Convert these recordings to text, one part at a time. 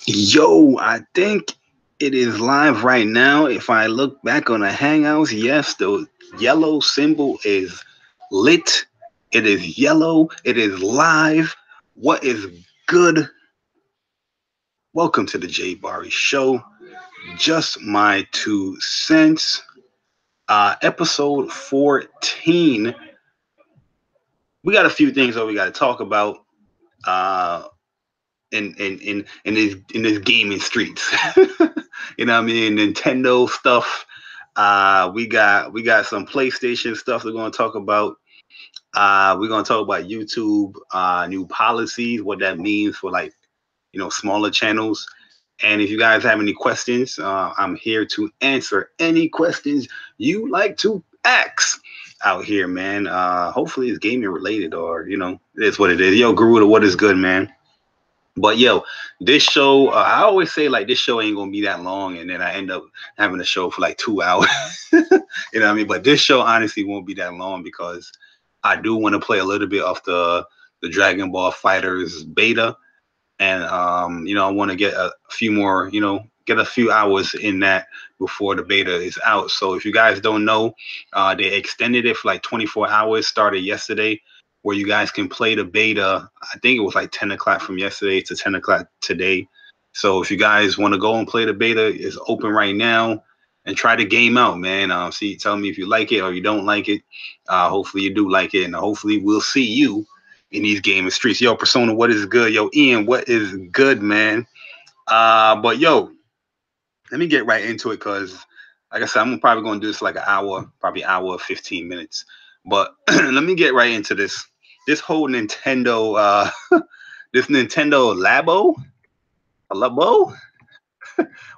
Yo, I think it is live right now. If I look back on the Hangouts, yes, the yellow symbol is lit. It is yellow. It is live. What is good? Welcome to the JayBari Show. Just my 2 cents. Episode 14. We got a few things that we got to talk about. Uh, in this gaming streets. You know what I mean? Nintendo stuff. We got some PlayStation stuff we're gonna talk about. We're gonna talk about YouTube new policies, what that means for like smaller channels. And if you guys have any questions, I'm here to answer any questions you like to ask out here, man. Hopefully it's gaming related or it is what it is. Yo, Garuda, what is good, man? But yo, this show, I always say like this show ain't gonna be that long, and then I end up having a show for like 2 hours. You know what I mean? But this show honestly won't be that long because I do want to play a little bit of the Dragon Ball Fighters beta, and I want to get a few more, get a few hours in that before the beta is out. So if you guys don't know, they extended it for like 24 hours, started yesterday, where you guys can play the beta. I think it was like 10 o'clock from yesterday to 10 o'clock today. So if you guys want to go and play the beta, it's open right now and try the game out, man. Tell me if you like it or you don't like it. Hopefully you do like it, and hopefully we'll see you in these gaming streets. Yo, Persona, what is good? Yo, Ian, what is good, man? But yo, let me get right into it because, like I said, I'm probably going to do this like an hour, probably hour, 15 minutes. But let me get right into this. This whole Nintendo, this Nintendo Labo,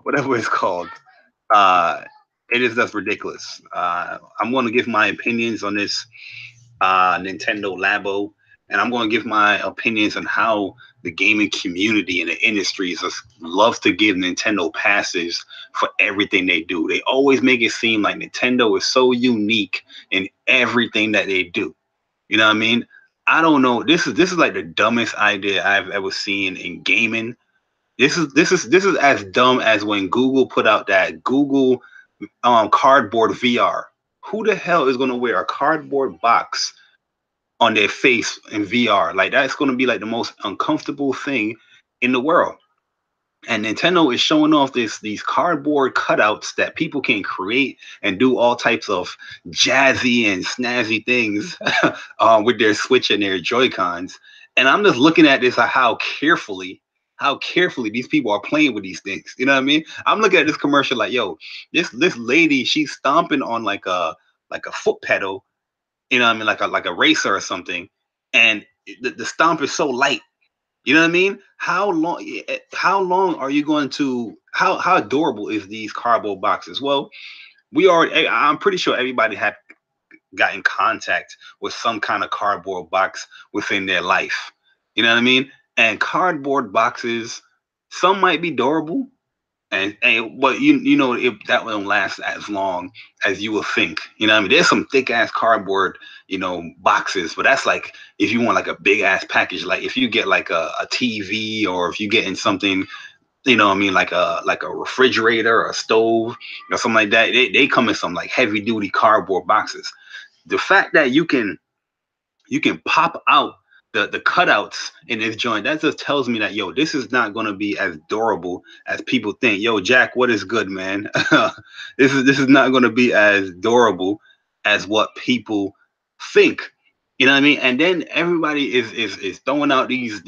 whatever it's called. Uh, it is just ridiculous. I'm going to give my opinions on this Nintendo Labo, and I'm going to give my opinions on how the gaming community and the industry just loves to give Nintendo passes for everything they do. They always make it seem like Nintendo is so unique in everything that they do. You know what I mean? I don't know. This is like the dumbest idea I've ever seen in gaming. This is as dumb as when Google put out that Google cardboard VR. Who the hell is going to wear a cardboard box on their face in VR? Like that's going to be like the most uncomfortable thing in the world. And Nintendo is showing off these cardboard cutouts that people can create and do all types of jazzy and snazzy things with their Switch and their Joy Cons. And I'm just looking at this how carefully these people are playing with these things. You know what I mean? I'm looking at this commercial like, yo, this lady, she's stomping on like a foot pedal, you know what I mean, like a racer or something, and the stomp is so light. You know what I mean? How long are you going to how adorable is these cardboard boxes? Well, I'm pretty sure everybody had got in contact with some kind of cardboard box within their life. You know what I mean? And cardboard boxes, some might be durable, and but that won't last as long as you would think. You know what I mean? There's some thick ass cardboard, boxes, but that's like if you want like a big ass package, like if you get like a TV, or if you get in something, what I mean, like a refrigerator or a stove or something like that, they come in some like heavy duty cardboard boxes. The fact that you can pop out the cutouts in this joint, that just tells me that, yo, this is not going to be as durable as people think. Yo, Jack, what is good, man? This is not going to be as durable as what people think. You know what I mean? And then everybody is throwing out these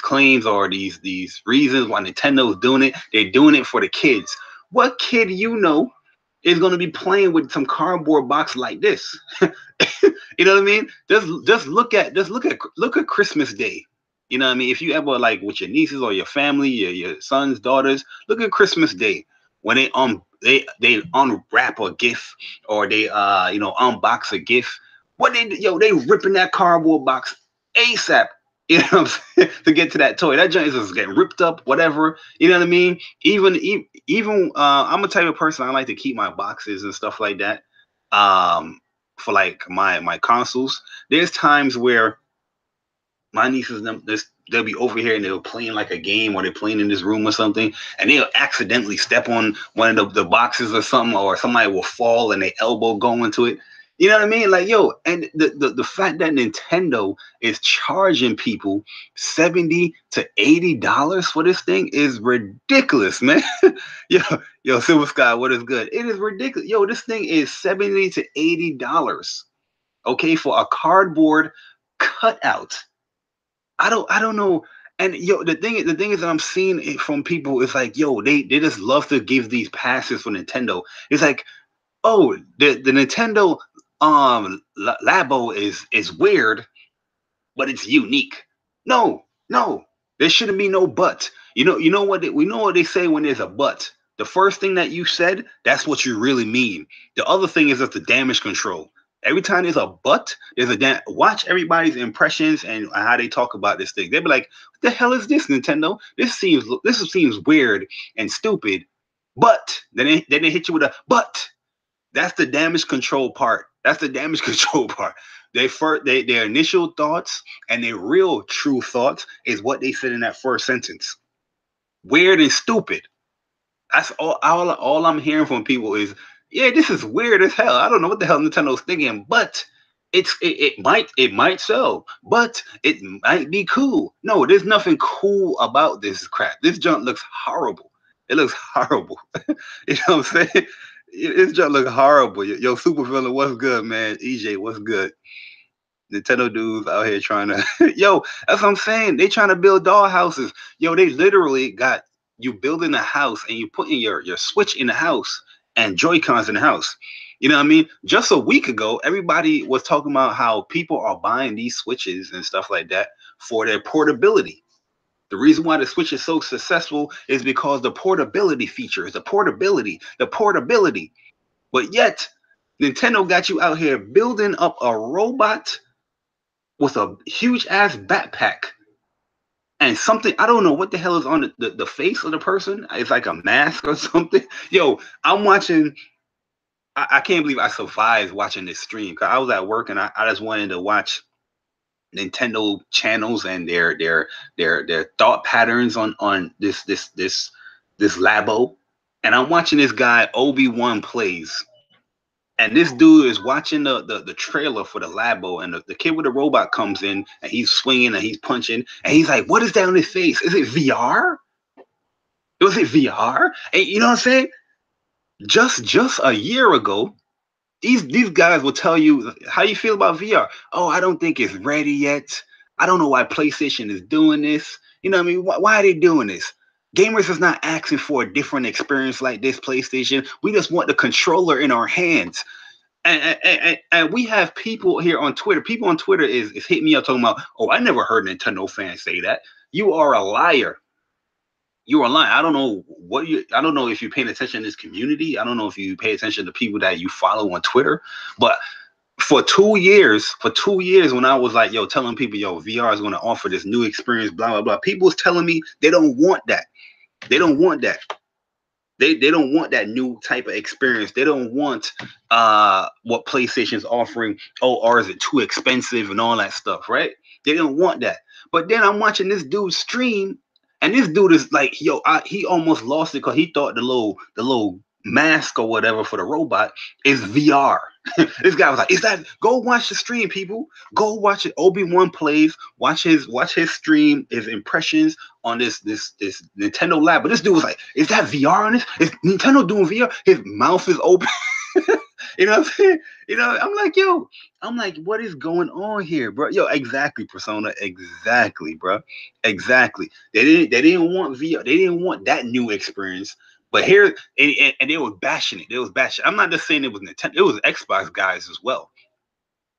claims or these reasons why Nintendo's doing it. They're doing it for the kids. What kid is going to be playing with some cardboard box like this? You know what I mean? Just look at Christmas Day. You know what I mean? If you ever like with your nieces or your family, your sons, daughters, look at Christmas Day when they unwrap a gift, or they unbox a gift. They ripping that cardboard box ASAP. You know what I'm saying? To get to that toy. That joint is just getting ripped up, whatever. You know what I mean? Even I'm a type of person, I like to keep my boxes and stuff like that. For like my consoles. There's times where my nieces, them, they'll be over here and they're playing like a game, or they're playing in this room or something, and they'll accidentally step on one of the boxes or something, or somebody will fall and their elbow go into it. You know what I mean? Like, yo, and the fact that Nintendo is charging people $70 to $80 for this thing is ridiculous, man. yo, yo, Silver Sky, what is good? It is ridiculous. Yo, this thing is $70 to $80, okay, for a cardboard cutout. I don't know. And yo, the thing is that I'm seeing it from people. It's like, yo, they just love to give these passes for Nintendo. It's like, oh, the Nintendo Labo is weird, but it's unique. No, no, there shouldn't be no but. You know what we know what they say when there's a but. The first thing that you said, that's what you really mean. The other thing is just the damage control. Every time there's a but, there's a watch everybody's impressions and how they talk about this thing. They'll be like, "What the hell is this, Nintendo? This seems weird and stupid." But then they hit you with a but. That's the damage control part. That's the damage control part. Their initial thoughts and their real true thoughts is what they said in that first sentence. Weird and stupid. That's all I'm hearing from people is, yeah, this is weird as hell. I don't know what the hell Nintendo's thinking, but it might sell, but it might be cool. No, there's nothing cool about this crap. This junk looks horrible. It looks horrible. You know what I'm saying? This junk looks horrible. Yo, super villain, what's good, man? EJ, what's good? Nintendo dudes out here trying to yo, that's what I'm saying. They trying to build doll houses. Yo, they literally got you building a house and you putting your Switch in the house and Joy-Cons in the house. You know what I mean? Just a week ago, everybody was talking about how people are buying these Switches and stuff like that for their portability. The reason why the Switch is so successful is because the portability features, the portability. But yet, Nintendo got you out here building up a robot with a huge ass backpack and something. I don't know what the hell is on the face of the person. It's like a mask or something. Yo, I'm watching. I can't believe I survived watching this stream because I was at work and I just wanted to watch Nintendo channels and their thought patterns on this Labo. And I'm watching this guy Obi-Wan Plays. And this dude is watching the trailer for the Labo, and the kid with the robot comes in, and he's swinging and he's punching, and he's like, "What is that on his face? Is it VR? Was it VR?" And you know what I'm saying? Just a year ago, these guys will tell you how you feel about VR. Oh, I don't think it's ready yet. I don't know why PlayStation is doing this. You know what I mean? Why are they doing this? Gamers is not asking for a different experience like this, PlayStation. We just want the controller in our hands. And we have people here on Twitter. People on Twitter is hitting me up talking about, oh, I never heard Nintendo fans say that. You are a liar. You are lying. I don't know if you're paying attention to this community. I don't know if you pay attention to people that you follow on Twitter. But for 2 years, when I was like, yo, telling people, yo, VR is going to offer this new experience, blah, blah, blah, people was telling me they don't want that. They don't want that. They don't want that new type of experience. They don't want what PlayStation's offering. Oh, or is it too expensive and all that stuff, right? They don't want that. But then I'm watching this dude stream, and this dude is like, yo, he almost lost it because he thought the little mask or whatever for the robot is VR. This guy was like, "Is that?" Go watch the stream, people. Go watch it. Obi-Wan Plays. Watch his stream, his impressions on this Nintendo Lab. But this dude was like, "Is that VR on this? Is Nintendo doing VR?" His mouth is open. You know what I'm saying? You know, I'm like, what is going on here, bro? Yo, exactly, Persona. Exactly, bro. Exactly. They didn't want VR. They didn't want that new experience. But here, and they were bashing it. They was bashing. I'm not just saying it was Nintendo. It was Xbox guys as well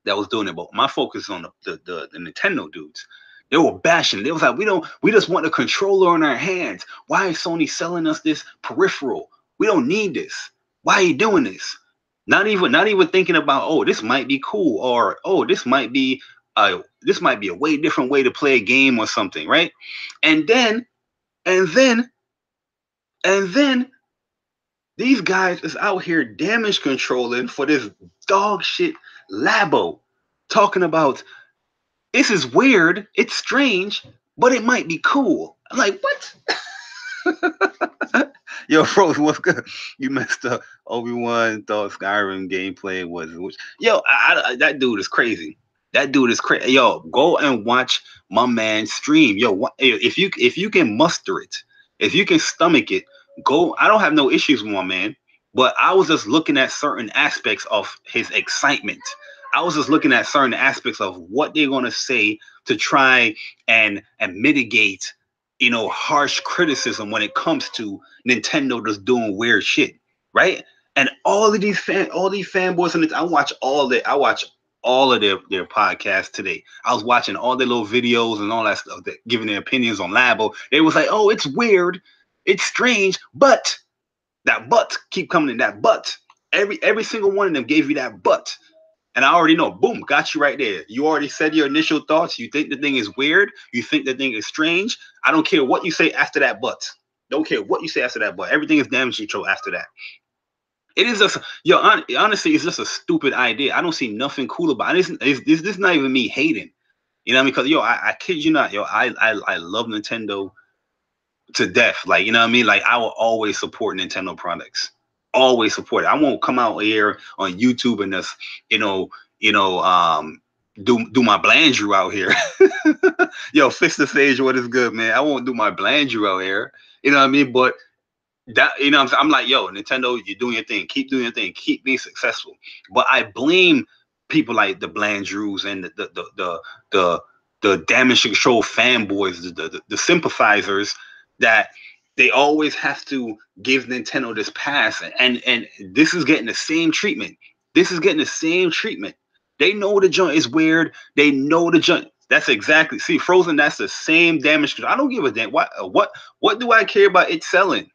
that was doing it. But my focus is on the Nintendo dudes. They were bashing. They was like, we just want a controller in our hands. Why is Sony selling us this peripheral? We don't need this. Why are you doing this? Not even thinking about, oh, this might be cool, or oh, this might be a way different way to play a game or something, right? And then these guys is out here damage controlling for this dog shit Labo, talking about this is weird, it's strange, but it might be cool. I'm like, what? Yo, Frozen, what's good? You messed up. Obi-Wan thought Skyrim gameplay was which. Yo, that dude is crazy. That dude is crazy. Yo, go and watch my man stream. Yo, if you can muster it, if you can stomach it, go. I don't have no issues with my man, but I was just looking at certain aspects of his excitement. I was just looking at certain aspects of what they're gonna say to try and mitigate, harsh criticism when it comes to Nintendo just doing weird shit, right? And all these fanboys, and I watch all of their podcasts today. I was watching all their little videos and all that stuff, giving their opinions on Labo. They was like, oh, it's weird, it's strange, but that but keep coming in, that but. Every single one of them gave you that but. And I already know, boom, got you right there. You already said your initial thoughts. You think the thing is weird. You think the thing is strange. I don't care what you say after that, but. Don't care what you say after that, but. Everything is damage control after that. It is just, honestly, it's just a stupid idea. I don't see nothing cool about it. This is not even me hating. You know what I mean? Because, I kid you not, I love Nintendo to death. Like, you know what I mean? Like, I will always support Nintendo products. Always support it. I won't come out here on YouTube and just, do my Blandrew out here. Yo, fix the stage. What is good, man? I won't do my Blandrew out here. You know what I mean? But that, I'm like, yo, Nintendo, you're doing your thing. Keep doing your thing. Keep being successful. But I blame people like the Blandrews and the damage control fanboys, the sympathizers, that they always have to give Nintendo this pass, and this is getting the same treatment. This is getting the same treatment. They know the joint is weird. They know the joint. That's exactly, see, Frozen. That's the same damage control. I don't give a damn. What do I care about it selling?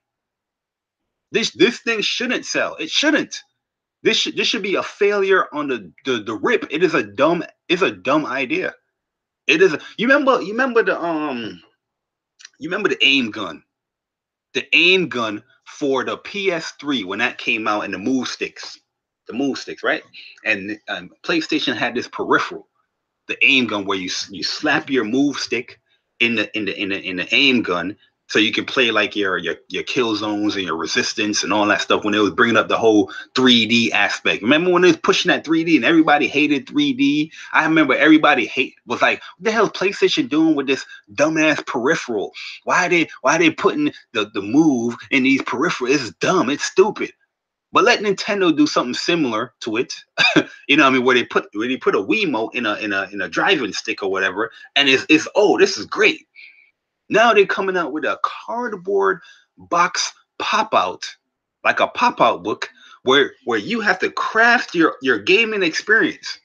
This thing shouldn't sell. It shouldn't. This should be a failure on the rip. It's a dumb idea. It is. You remember the aim gun. The aim gun for the PS3 when that came out, and the move sticks, right? And PlayStation had this peripheral, the aim gun, where you slap your move stick in the aim gun, so you can play like your kill zones and your resistance and all that stuff. When it was bringing up the whole 3D aspect, remember when it was pushing that 3D and everybody hated 3D? I remember everybody was like, what the hell is PlayStation doing with this dumbass peripheral? Why are they putting the move in these peripherals? It's dumb. It's stupid. But let Nintendo do something similar to it. You know what I mean? Where they put a Wiimote in a driving stick or whatever, and it's oh, this is great. Now they're coming out with a cardboard box pop out, like a pop out book, where you have to craft your gaming experience.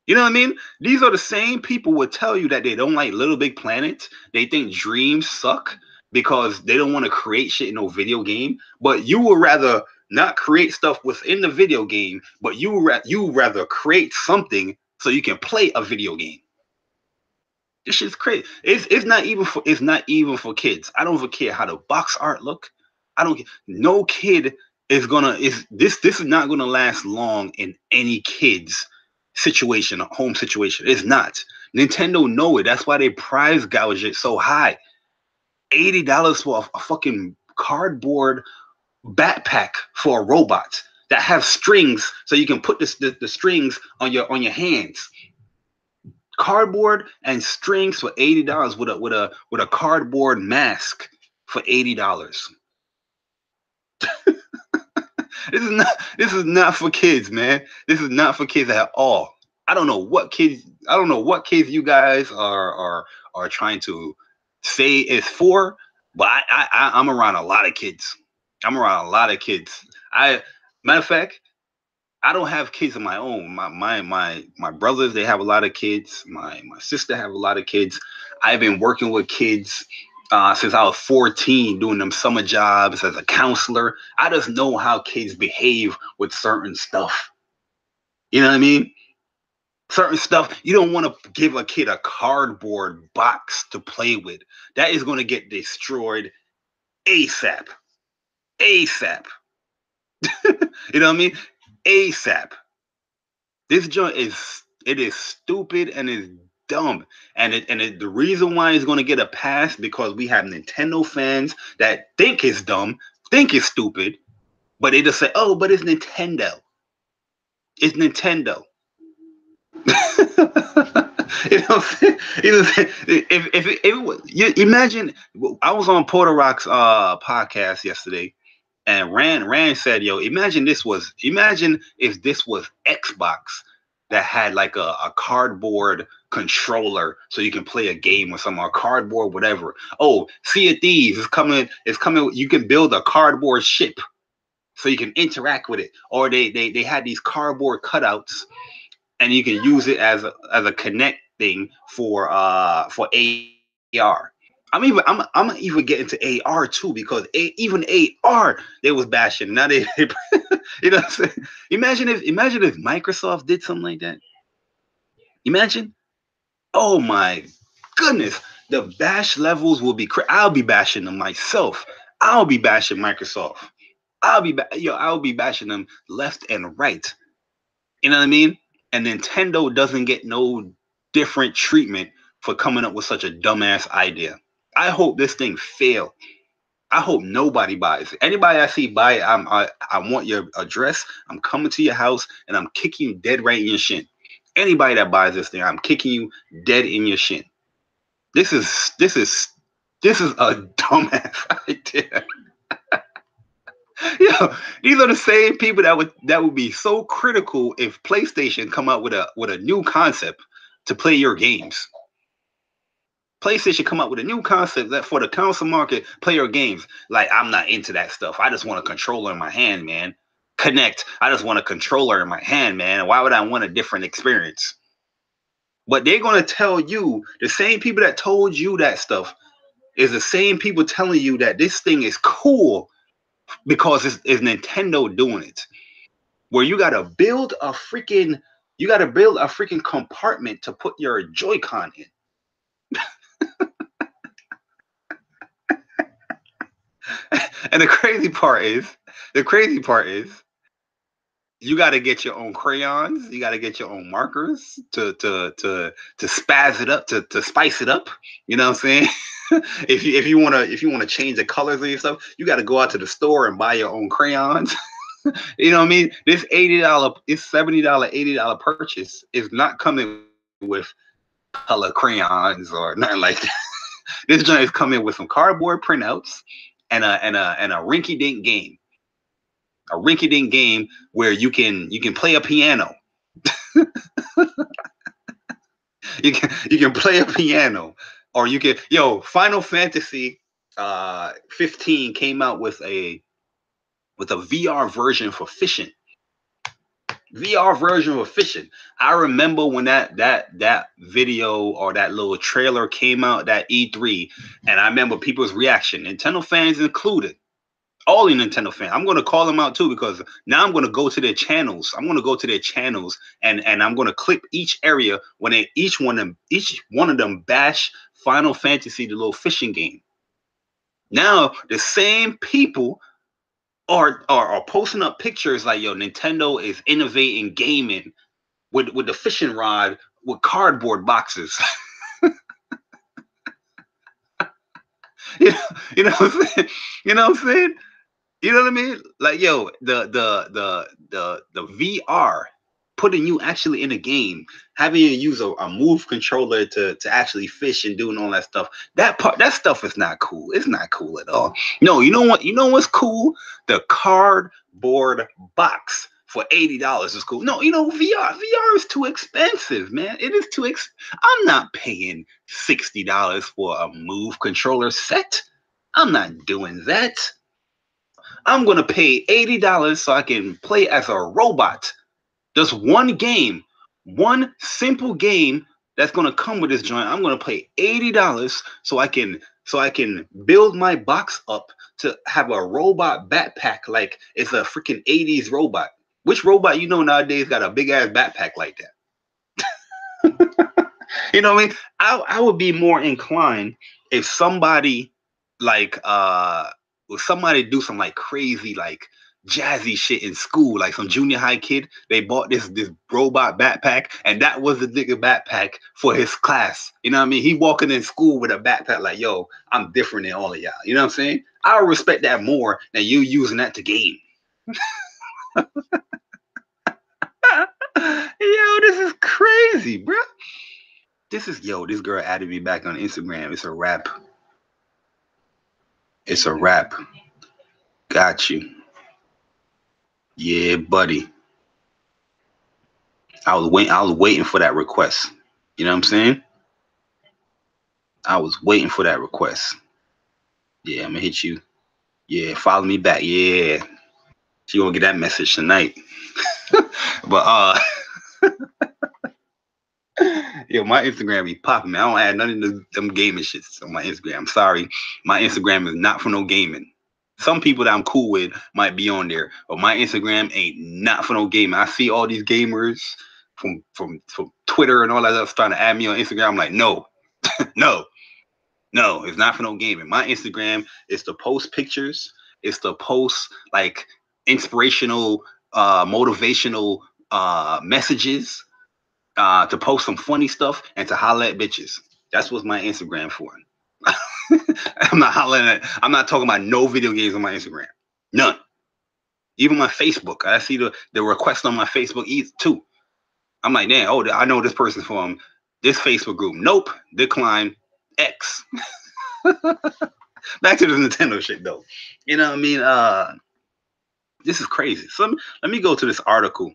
You know what I mean? These are the same people would tell you that they don't like Little Big Planet. They think dreams suck because they don't want to create shit in no video game. But you would rather not create stuff within the video game, but you rather create something so you can play a video game. This shit's crazy. It's not even for kids. I don't even care how the box art look. I don't care. No kid is gonna this is not gonna last long in any kid's situation, a home situation. It's not. Nintendo know it. That's why they price gouge it so high. $80 for a fucking cardboard backpack for a robot that have strings, so you can put the strings on your hands. Cardboard and strings for $80 with a cardboard mask for $80. This is not for kids, man. This is not for kids at all. I don't know what kids you guys are trying to say it's for, but I'm around a lot of kids. I'm around a lot of kids. Matter of fact, I don't have kids of my own. My brothers, they have a lot of kids. My sister have a lot of kids. I've been working with kids since I was 14, doing them summer jobs as a counselor. I just know how kids behave with certain stuff. You know what I mean? Certain stuff, you don't want to give a kid a cardboard box to play with. That is going to get destroyed ASAP. ASAP. You know what I mean? ASAP. This joint is stupid and is dumb. The reason why it's going to get a pass because we have Nintendo fans that think it's dumb, think it's stupid, but they just say, "Oh, but it's Nintendo. It's Nintendo." You know, what I'm saying? You know, if it was, you imagine, I was on Porter Rock's podcast yesterday, and Rand said, "Yo, imagine if this was Xbox that had like a cardboard controller so you can play a game with some or cardboard whatever. Oh, Sea of Thieves is coming. It's coming. You can build a cardboard ship so you can interact with it. Or they had these cardboard cutouts, and you can use it as a connect thing for AR. I'm even getting to AR too because even AR they was bashing. Now they you know what I'm saying? Imagine if Microsoft did something like that. Imagine. Oh my goodness, the bash levels will be. I'll be bashing them myself. I'll be bashing Microsoft. I'll be bashing them left and right. You know what I mean? And Nintendo doesn't get no different treatment for coming up with such a dumbass idea. I hope this thing fail. I hope nobody buys it. Anybody I see buy it, I want your address. I'm coming to your house and I'm kicking you dead right in your shin. Anybody that buys this thing, I'm kicking you dead in your shin. This is a dumbass idea. Yeah, these are the same people that would be so critical if PlayStation come out with a new concept to play your games. PlayStation come up with a new concept that for the console market, play your games. Like, I'm not into that stuff. I just want a controller in my hand, man. Connect. I just want a controller in my hand, man. Why would I want a different experience? But they're going to tell you, the same people that told you that stuff is the same people telling you that this thing is cool because it's Nintendo doing it. Where you got to build a freaking compartment to put your Joy-Con in. And the crazy part is, you got to get your own crayons. You got to get your own markers to spaz it up, to spice it up. You know what I'm saying? if you want to change the colors of your stuff, you got to go out to the store and buy your own crayons. You know what I mean? This $80, this $70, $80 purchase is not coming with color crayons or nothing like that. This joint is coming with some cardboard printouts and a rinky-dink game. A rinky-dink game where you can play a piano. you can play a piano, or you can Final Fantasy 15 came out with a VR version for fishing. VR version of fishing. I remember when that video or that little trailer came out, that E3, and I remember people's reaction, Nintendo fans included. All the Nintendo fans. I'm going to call them out too because now I'm going to go to their channels. I'm going to go to their channels and I'm going to clip each area when each one of them bash Final Fantasy, the little fishing game. Now the same people are posting up pictures like, yo, Nintendo is innovating gaming with the fishing rod with cardboard boxes. you know what I'm saying? You know what I'm saying? You know what I mean? Like, yo, the VR, putting you actually in a game, having you use a move controller to actually fish and doing all that stuff. That stuff is not cool. It's not cool at all. No, you know what? You know what's cool? The cardboard box for $80 is cool. No, VR is too expensive, man. It is too I'm not paying $60 for a move controller set. I'm not doing that. I'm going to pay $80 so I can play as a robot. Just one game, one simple game that's going to come with this joint. I'm going to pay $80 so I can build my box up to have a robot backpack like it's a freaking 80s robot. Which robot nowadays got a big ass backpack like that? You know what I mean? I would be more inclined if somebody like somebody do some like crazy like jazzy shit in school, like some junior high kid. They bought this robot backpack, and that was the nigga backpack for his class. You know what I mean? He walking in school with a backpack like, yo, I'm different than all of y'all. You know what I'm saying? I would respect that more than you using that to game. Yo, this is crazy, bro. This girl added me back on Instagram. It's a wrap. It's a wrap. Got you. Yeah, buddy. I was waiting for that request. You know what I'm saying? I was waiting for that request. Yeah, I'm gonna hit you. Yeah, follow me back. Yeah. She gonna get that message tonight. But yo, my Instagram be popping, man. I don't add none of them gaming shits on my Instagram. I'm sorry. My Instagram is not for no gaming. Some people that I'm cool with might be on there, but my Instagram ain't not for no gaming. I see all these gamers from Twitter and all that stuff trying to add me on Instagram. I'm like, no, no, it's not for no gaming. My Instagram is to post pictures. It's to post like inspirational, motivational messages. To post some funny stuff and to holler at bitches. That's what's my Instagram for. I'm not hollering at. I'm not talking about no video games on my Instagram. None. Even my Facebook. I see the request on my Facebook too. I'm like, damn, oh, I know this person from this Facebook group. Nope. Decline. X. Back to the Nintendo shit though. You know what I mean? This is crazy. So let me go to this article.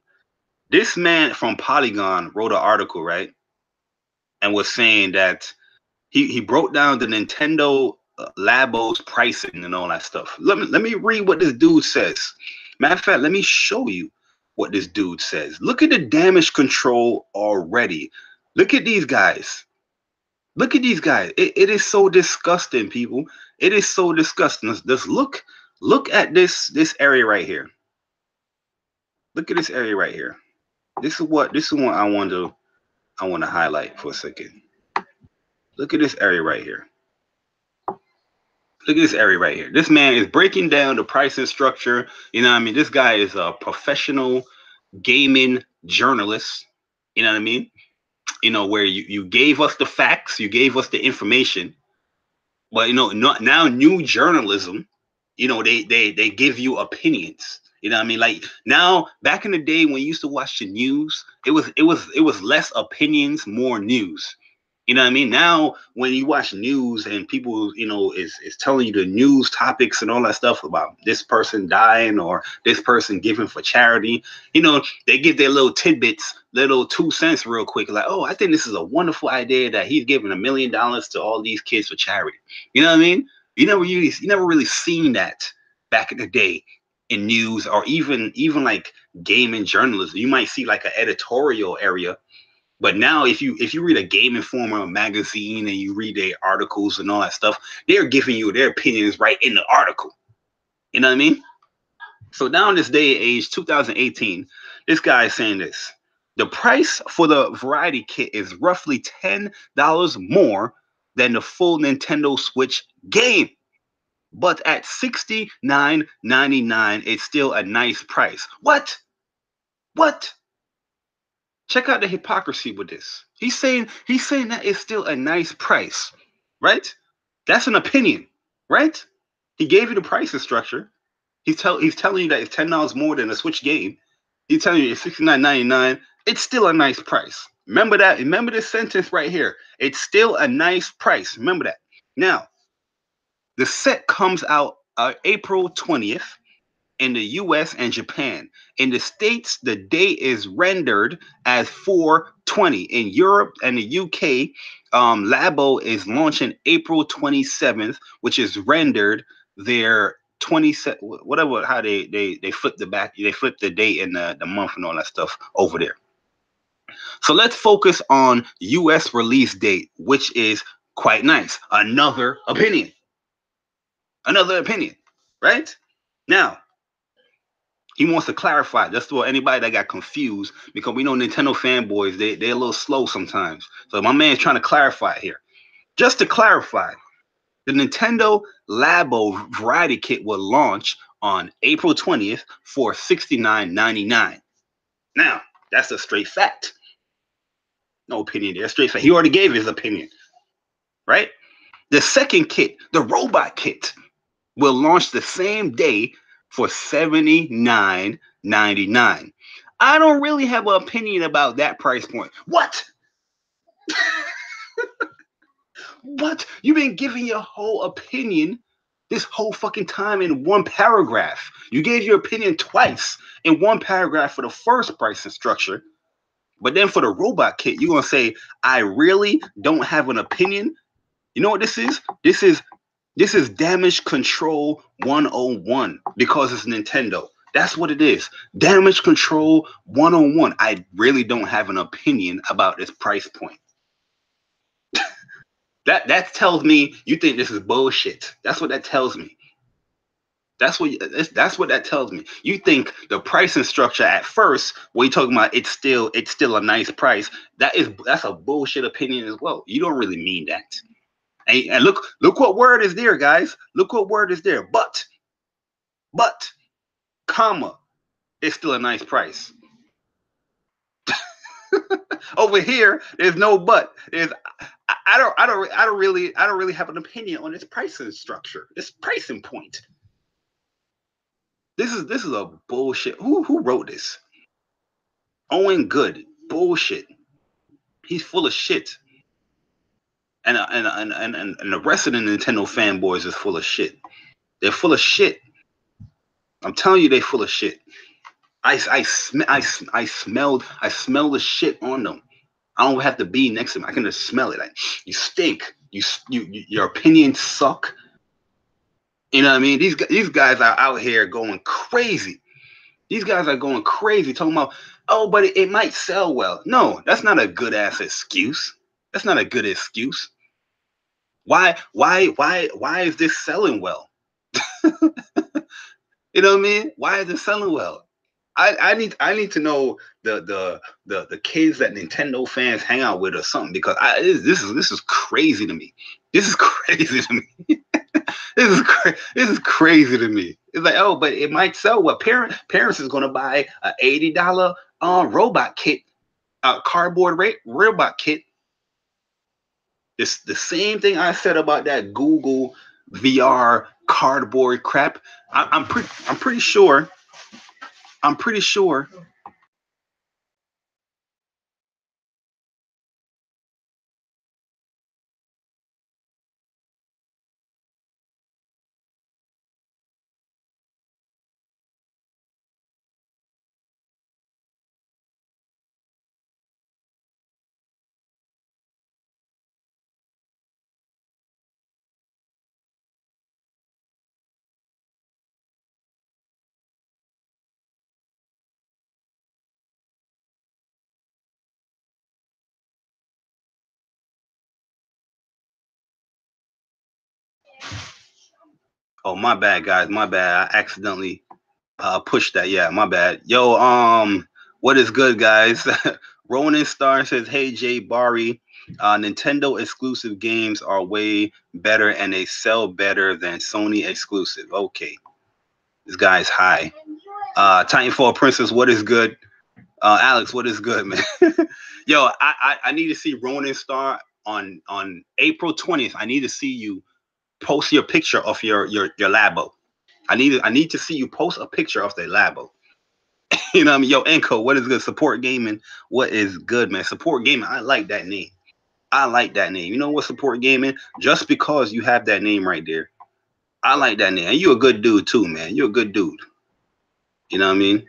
This man from Polygon wrote an article, right? And was saying that he broke down the Nintendo Labo's pricing and all that stuff. Let me read what this dude says. Matter of fact, let me show you what this dude says. Look at the damage control already. Look at these guys. Look at these guys. It is so disgusting, people. It is so disgusting. Just look at this area right here. Look at this area right here. This is what I want to highlight for a second. Look at this area right here. Look at this area right here. This man is breaking down the pricing structure. You know what I mean? This guy is a professional gaming journalist. You know what I mean? You know, where you gave us the facts, you gave us the information. But, you know, now new journalism, you know, they give you opinions. You know what I mean? Like now, back in the day when you used to watch the news, it was less opinions, more news. You know what I mean? Now, when you watch news and people, you know, is telling you the news topics and all that stuff about this person dying or this person giving for charity, you know, they give their little tidbits, little 2 cents real quick. Like, oh, I think this is a wonderful idea that he's giving $1 million to all these kids for charity. You know what I mean? You never really seen that back in the day in news or even like gaming journalism. You might see like an editorial area. But now, if you read a Game Informer magazine and you read their articles and all that stuff, they're giving you their opinions right in the article. You know what I mean? So now in this day and age, 2018, this guy is saying this. The price for the variety kit is roughly $10 more than the full Nintendo Switch game. But at $69.99, it's still a nice price. What? Check out the hypocrisy with this. He's saying that it's still a nice price, right? That's an opinion, right? He gave you the pricing structure. He's telling you that it's $10 more than a Switch game. He's telling you it's $69.99. It's still a nice price. Remember that. Remember this sentence right here. It's still a nice price. Remember that. Now, the set comes out April 20th. In the US and Japan. In the States, the date is rendered as 4/20. In Europe and the UK, Labo is launching April 27th, which is rendered their 27, whatever, how they flip the back, they flip the date and the month and all that stuff over there. So let's focus on US release date, which is quite nice. Another opinion, right? Now, he wants to clarify just for anybody that got confused, because we know Nintendo fanboys, they're a little slow sometimes. So my man's trying to clarify here. Just to clarify, the Nintendo Labo Variety Kit will launch on April 20th for $69.99. Now, that's a straight fact. No opinion there. Straight fact. He already gave his opinion, right? The second kit, the robot kit, will launch the same day for $79.99. I don't really have an opinion about that price point. What? What? You've been giving your whole opinion this whole fucking time in one paragraph. You gave your opinion twice in one paragraph for the first pricing structure. But then for the robot kit, you're going to say, I really don't have an opinion. You know what this is? This is damage control 101 because it's Nintendo. That's what it is. Damage control 101. I really don't have an opinion about this price point. That tells me you think this is bullshit. That's what that tells me. That's what that tells me. You think the pricing structure at first, when you're talking about it's still a nice price, that's a bullshit opinion as well. You don't really mean that. And look what word is there, guys. Look what word is there. But, comma, it's still a nice price. Over here, there's no but. I don't really have an opinion on this pricing structure, this pricing point. This is a bullshit. Who wrote this? Owen Good. Bullshit. He's full of shit. And the rest of the Nintendo fanboys is full of shit. They're full of shit. I'm telling you, they're full of shit. I smell the shit on them. I don't have to be next to them. I can just smell it. Like, you stink. Your opinions suck. You know what I mean? These guys are out here going crazy. These guys are going crazy talking about, oh, but it might sell well. No, that's not a good ass excuse. That's not a good excuse. Why is this selling well? You know what I mean? Why is it selling well? I need to know the kids that Nintendo fans hang out with or something, because this is crazy to me. This is crazy to me. This is crazy to me. It's like, oh, but it might sell well. Parents is gonna buy a $80 robot kit, cardboard robot kit. It's the same thing I said about that Google VR cardboard crap. I'm pretty sure. Oh, my bad, guys. My bad. I accidentally pushed that. Yeah, my bad. Yo, what is good, guys? Ronan Star says, hey, JayBari, Nintendo exclusive games are way better and they sell better than Sony exclusive. Okay. This guy's high. Titanfall Princess, what is good? Alex, what is good, man? Yo, I need to see Ronan Star on April 20th. I need to see you post your picture of your Labo. I need to see you post a picture of the Labo. You know what I mean? Yo, Enco, what is good? Support Gaming, what is good, man? Support Gaming, I like that name. I like that name. You know what, Support Gaming? Just because you have that name right there, I like that name. And you're a good dude too, man. You're a good dude. You know what I mean?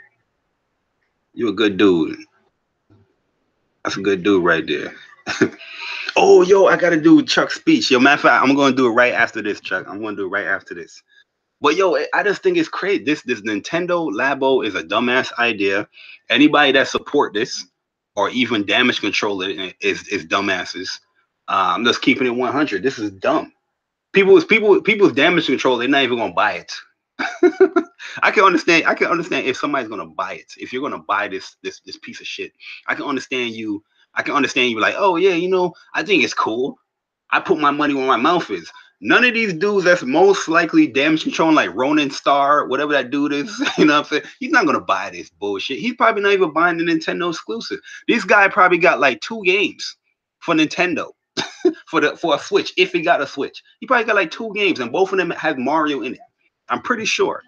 You're a good dude. That's a good dude right there. Oh, yo, I gotta do Chuck's speech. Yo, matter of fact, I'm gonna do it right after this, Chuck. I'm gonna do it right after this. But yo, I just think it's crazy. This Nintendo Labo is a dumbass idea. Anybody that support this or even damage control it is dumbasses. I'm just keeping it 100. This is dumb. People's damage control, they're not even gonna buy it. I can understand if somebody's gonna buy it. If you're gonna buy this piece of shit, I can understand you like, oh yeah, you know, I think it's cool. I put my money where my mouth is. None of these dudes that's most likely damage controlling, like Ronin Star, whatever that dude is, you know what I'm saying? He's not gonna buy this bullshit. He's probably not even buying the Nintendo exclusive. This guy probably got like 2 games for Nintendo for a Switch. If he got a Switch, he probably got like 2 games, and both of them have Mario in it. I'm pretty sure.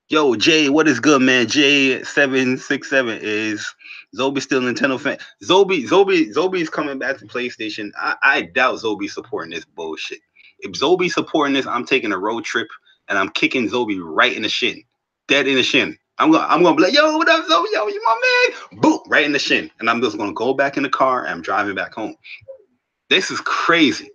Yo, Jay, what is good, man? J767 is Zobi still a Nintendo fan? Zobi's coming back to PlayStation. I doubt Zobi's supporting this bullshit. If Zobi's supporting this, I'm taking a road trip and I'm kicking Zobi right in the shin, dead in the shin. I'm gonna be like, yo, what up, Zobi? Yo, you my man? Boom, right in the shin, and I'm just gonna go back in the car and I'm driving back home. This is crazy.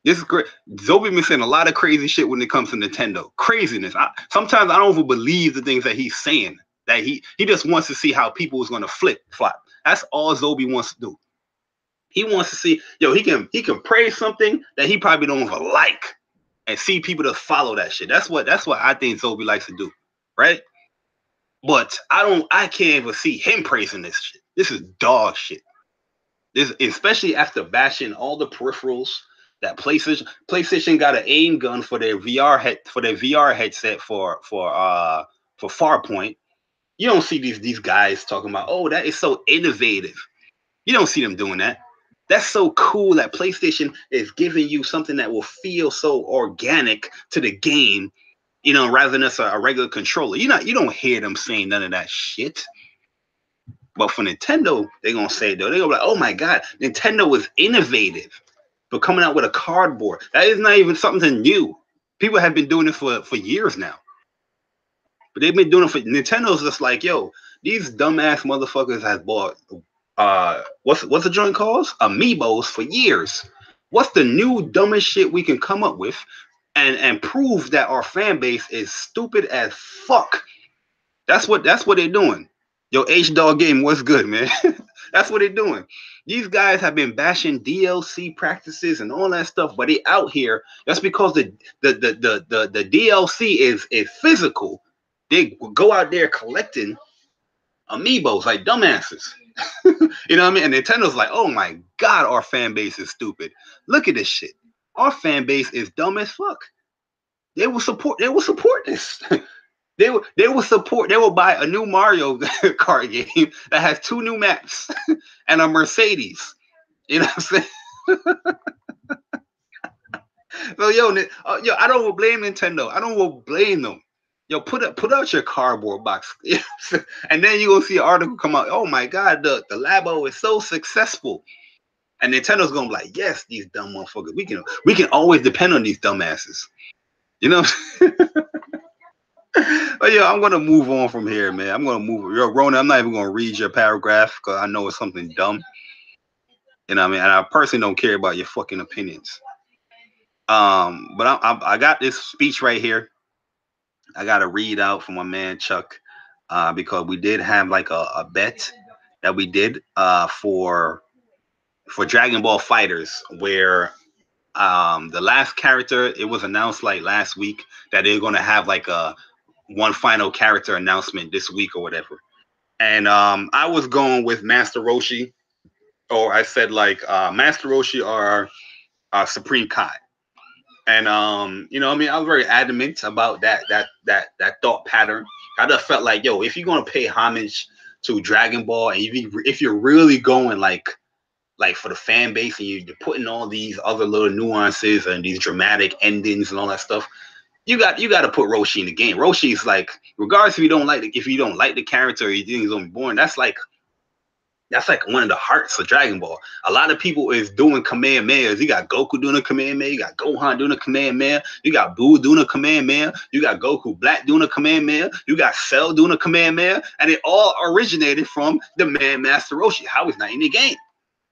This is great. Zobi been saying a lot of crazy shit when it comes to Nintendo. Craziness. Sometimes I don't even believe the things that he's saying. That he just wants to see how people is going to flop. That's all Zobi wants to do. He wants to see, yo, he can praise something that he probably don't even like, and see people to follow that shit. That's what I think Zobi likes to do, right? But I can't even see him praising this shit. This is dog shit. This, especially after bashing all the peripherals. That PlayStation got an aim gun for their VR headset for Farpoint. You don't see these guys talking about, oh, that is so innovative. You don't see them doing that. That's so cool that PlayStation is giving you something that will feel so organic to the game, you know, rather than just a regular controller. You don't hear them saying none of that shit. But for Nintendo, they're gonna say it though. They're gonna be like, oh my god, Nintendo was innovative. But coming out with a cardboard, that is not even something new. People have been doing it for years now. But they've been doing it for Nintendo's just like, yo, these dumbass motherfuckers has bought what's the joint called? Amiibos for years. What's the new dumbest shit we can come up with and prove that our fan base is stupid as fuck? That's what they're doing. Yo, H-Dog Game, what's good, man? That's what they're doing. These guys have been bashing DLC practices and all that stuff, but they out here. That's because the DLC is physical. They go out there collecting amiibos like dumbasses. You know what I mean? And Nintendo's like, oh my god, our fan base is stupid. Look at this shit. Our fan base is dumb as fuck. They will support this. They will buy a new Mario Kart game that has 2 new maps and a Mercedes. You know what I'm saying? So yo, I don't blame Nintendo. I don't blame them. Yo, put out your cardboard box. And then you're gonna see an article come out. Oh my god, the Labo is so successful. And Nintendo's gonna be like, yes, these dumb motherfuckers. We can always depend on these dumbasses. You know what I'm saying? But yeah, I'm gonna move on from here, man. I'm gonna move. Yo, Rona, I'm not even gonna read your paragraph because I know it's something dumb. You know what I mean? And I personally don't care about your fucking opinions. But I got this speech right here. I got to read out from my man Chuck, because we did have like a bet that we did for Dragon Ball Fighters, where the last character, it was announced like last week that they're gonna have like a one final character announcement this week or whatever. And I was going with Master Roshi, or I said like Master Roshi or Supreme Kai. And you know, I mean, I was very adamant about that thought pattern. I just felt like, yo, if you're gonna pay homage to Dragon Ball, and if you're really going like for the fan base, and you're putting all these other little nuances and these dramatic endings and all that stuff, you got to put Roshi in the game. Roshi's like, regardless if you don't like the character or you think he's gonna be boring, that's like one of the hearts of Dragon Ball. A lot of people is doing Kamehamehas. You got Goku doing a Kamehameha. You got Gohan doing a Kamehameha. You got Buu doing a Kamehameha. You got Goku Black doing a Kamehameha. You got Cell doing a Kamehameha. And it all originated from the man Master Roshi. How he's not in the game.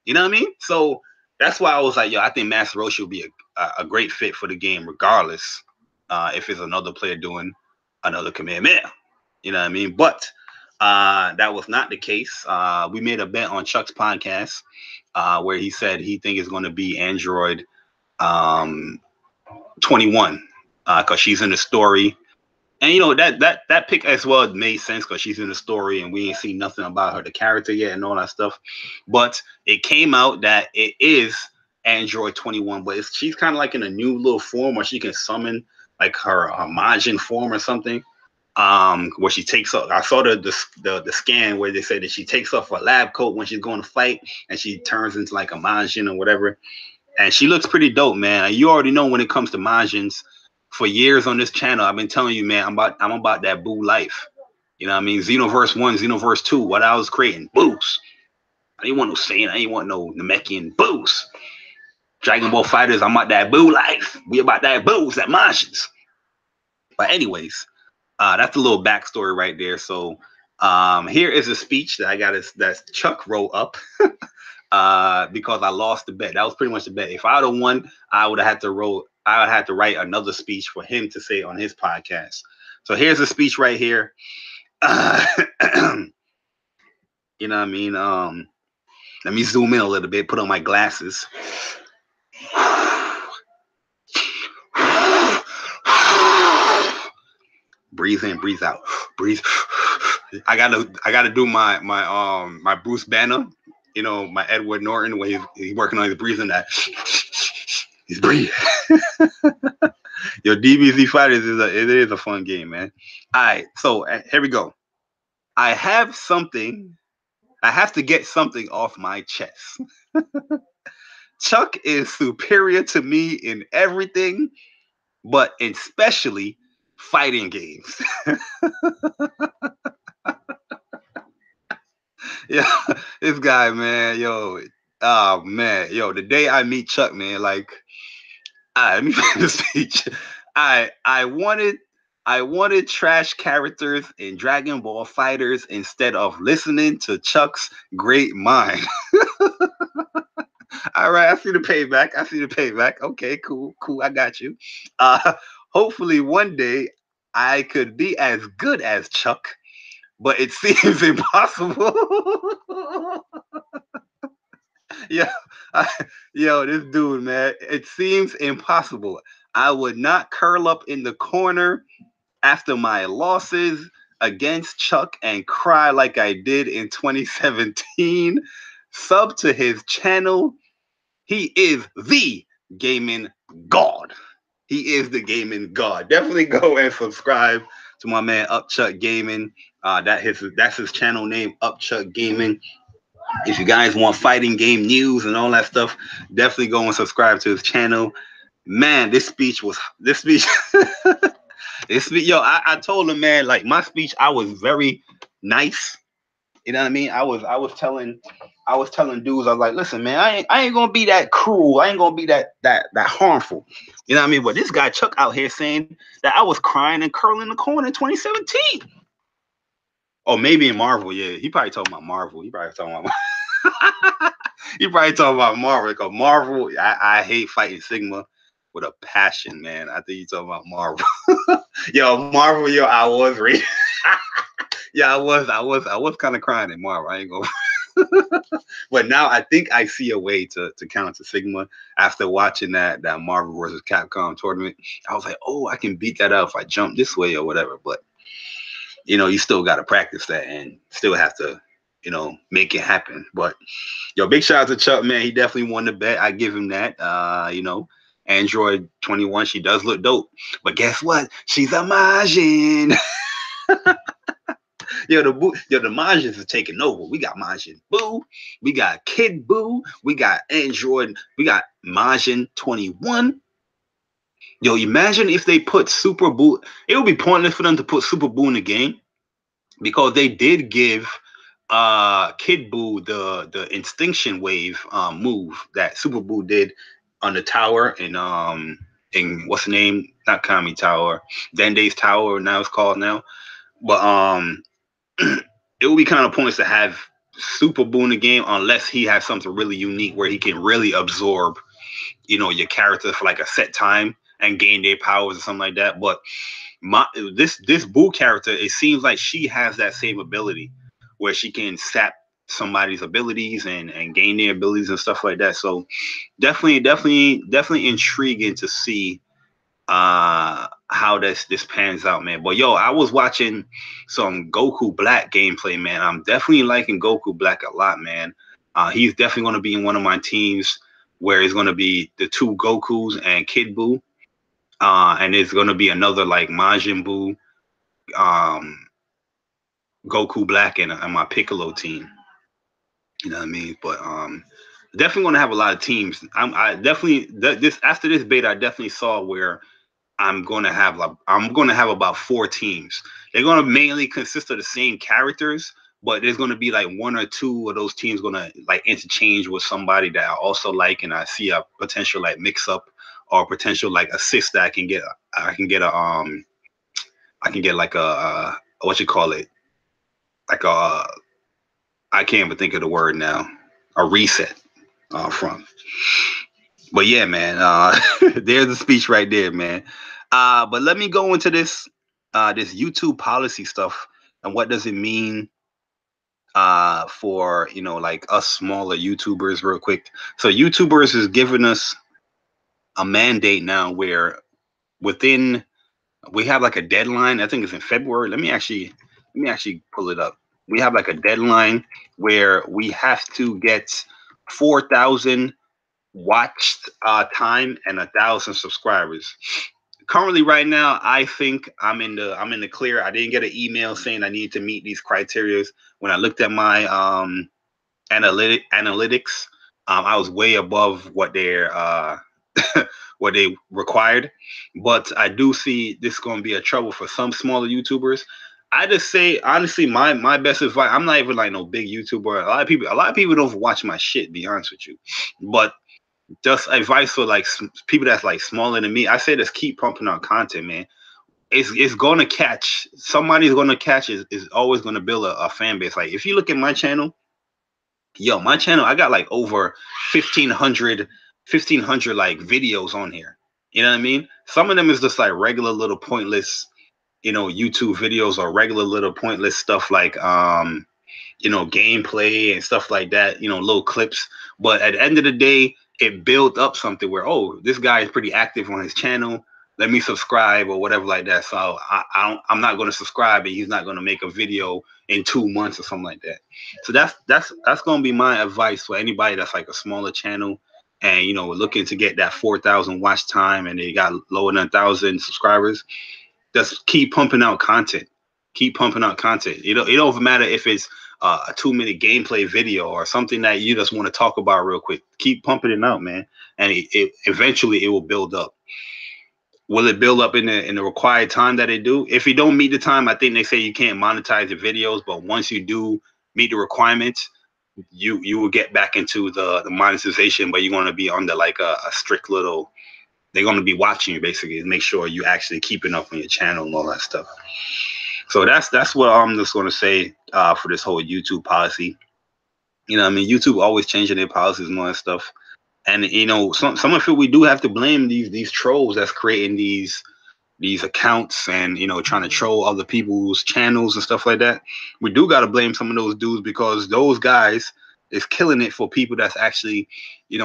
You know what I mean? So that's why I was like, yo, I think Master Roshi will be a great fit for the game, regardless if it's another player doing another Kamehameha. You know what I mean? But that was not the case. We made a bet on Chuck's podcast where he said he think it's going to be Android 21 because she's in the story. And you know, that pick as well made sense because she's in the story and we ain't seen nothing about her, the character yet, and all that stuff. But it came out that it is Android 21, but she's kind of like in a new little form where she can summon like her Majin form or something. Where she takes off. I saw the scan where they said that she takes off her lab coat when she's going to fight, and she turns into like a Majin or whatever. And she looks pretty dope, man. You already know when it comes to Majins. For years on this channel, I've been telling you, man, I'm about that boo life. You know what I mean? Xenoverse 1, Xenoverse 2, what I was creating, boos. I didn't want no Saiyan, I didn't want no Namekian, boos. Dragon Ball Fighters, I'm about that boo life. We about that boos, that Majins. But anyways, that's a little backstory right there. So here is a speech that I got that Chuck wrote up because I lost the bet. That was pretty much the bet. If I would have won, I would have to write another speech for him to say on his podcast. So here's a speech right here. You know what I mean? Let me zoom in a little bit, put on my glasses. Breathe in, breathe out, breathe. I gotta do my Bruce Banner, you know, my Edward Norton where he's working on his breathing. That he's breathing. Yo, DBZ Fighters is a fun game, man. All right, so here we go. I have to get something off my chest. Chuck is superior to me in everything, but especially fighting games. Yeah, this guy, man, yo, oh man, yo, the day I meet Chuck, man, like, let me finish the speech. I wanted trash characters in Dragon Ball Fighters instead of listening to Chuck's great mind. All right, I see the payback. Okay, cool. I got you. Hopefully one day I could be as good as Chuck, but it seems impossible. Yo, this dude, man, it seems impossible. I would not curl up in the corner after my losses against Chuck and cry like I did in 2017. Sub to his channel. He is the gaming god. He is the gaming god. Definitely go and subscribe to my man Upchuck Gaming. That's his channel name, Upchuck Gaming. If you guys want fighting game news and all that stuff, definitely go and subscribe to his channel. Man, this speech. Yo, I told him, man, like my speech, I was very nice. You know what I mean? I was telling dudes, I was like, listen, man, I ain't gonna be that cruel. I ain't gonna be that harmful. You know what I mean? But this guy Chuck out here saying that I was crying and curling in the corner in 2017. Or maybe in Marvel, yeah. He probably talking about Marvel. He probably talking about Marvel. Because Marvel, I hate fighting Sigma with a passion, man. I think you talking about Marvel. Yo, Marvel, yo, I was ready. Yeah, I was kind of crying in Marvel. I ain't gonna. But now I think I see a way to counter Sigma after watching that Marvel versus Capcom tournament. I was like, oh, I can beat that up if I jump this way or whatever. But you know, you still got to practice that and still have to, you know, make it happen. But yo, big shout out to Chuck, man. He definitely won the bet. I give him that. You know, Android 21, she does look dope. But guess what? She's a Majin. Yo, the Majins are taking over. We got Majin Buu, we got Kid Buu, we got Android, we got Majin 21. Yo, imagine if they put Super Buu. It would be pointless for them to put Super Buu in the game because they did give Kid Buu the Extinction Wave move that Super Buu did on the tower in what's the name? Not Kami Tower, Dende's Tower. Now it's called now, but it would be kind of pointless to have Super Buu in the game unless he has something really unique where he can really absorb, you know, your character for like a set time and gain their powers or something like that. But this Buu character, it seems like she has that same ability where she can sap somebody's abilities and gain their abilities and stuff like that. So definitely intriguing to see how this pans out, man. But yo, I was watching some Goku Black gameplay, man. I'm definitely liking Goku Black a lot, man. He's definitely going to be in one of my teams. where it's gonna be the two Gokus and Kid Buu, and there's gonna be another like Majin Buu, um, Goku Black, and my Piccolo team. You know what I mean? But definitely gonna have a lot of teams. I definitely this after this beta, I definitely saw where I'm gonna have about 4 teams. They're gonna mainly consist of the same characters, but there's gonna be like 1 or 2 of those teams gonna like interchange with somebody that I also like, and I see a potential like mix up or potential like assist that I can get. I can get like a what you call it, like a I can't even think of the word now. A reset from. But yeah, man, there's the speech right there, man. But let me go into this YouTube policy stuff and what does it mean for like us smaller YouTubers real quick. So YouTubers is giving us a mandate now where within we have like a deadline. I think it's in February. Let me actually pull it up. We have like a deadline where we have to get 4,000 watched time and 1,000 subscribers. Currently, right now, I think I'm in the clear. I didn't get an email saying I need to meet these criteria. When I looked at my analytics, I was way above what they're what they required. But I do see this is going to be a trouble for some smaller YouTubers. I just say honestly, my best advice. I'm not even like no big YouTuber. A lot of people don't watch my shit. Be honest with you, but just advice for like people that's like smaller than me. I say just keep pumping out content, man. It's gonna catch. Somebody's gonna catch. Is always gonna build a fan base. Like if you look at my channel, yo, my channel, I got like over 1,500 like videos on here. You know what I mean? Some of them is just like regular little pointless, YouTube videos or regular little pointless stuff like gameplay and stuff like that, little clips. But at the end of the day, it built up something where, oh, this guy is pretty active on his channel. Let me subscribe or whatever like that. So I'm not going to subscribe and he's not going to make a video in 2 months or something like that. So that's going to be my advice for anybody that's like a smaller channel and, looking to get that 4,000 watch time and they got lower than 1,000 subscribers. Just keep pumping out content. Keep pumping out content. It don't matter if it's a 2-minute gameplay video or something that you just want to talk about real quick. Keep pumping it out, man, and it eventually it will build up. Will it build up in the required time that it do? If you don't meet the time, I think they say you can't monetize the videos. But once you do meet the requirements, you will get back into the monetization. But you're going to be under like a strict little. They're going to be watching you basically to make sure you actually keeping up on your channel and all that stuff. So that's what I'm just going to say for this whole YouTube policy. I mean, YouTube always changing their policies and all that stuff. And some of it we do have to blame these trolls that's creating these accounts and trying to troll other people's channels and stuff like that. We do got to blame some of those dudes because those guys is killing it for people that's actually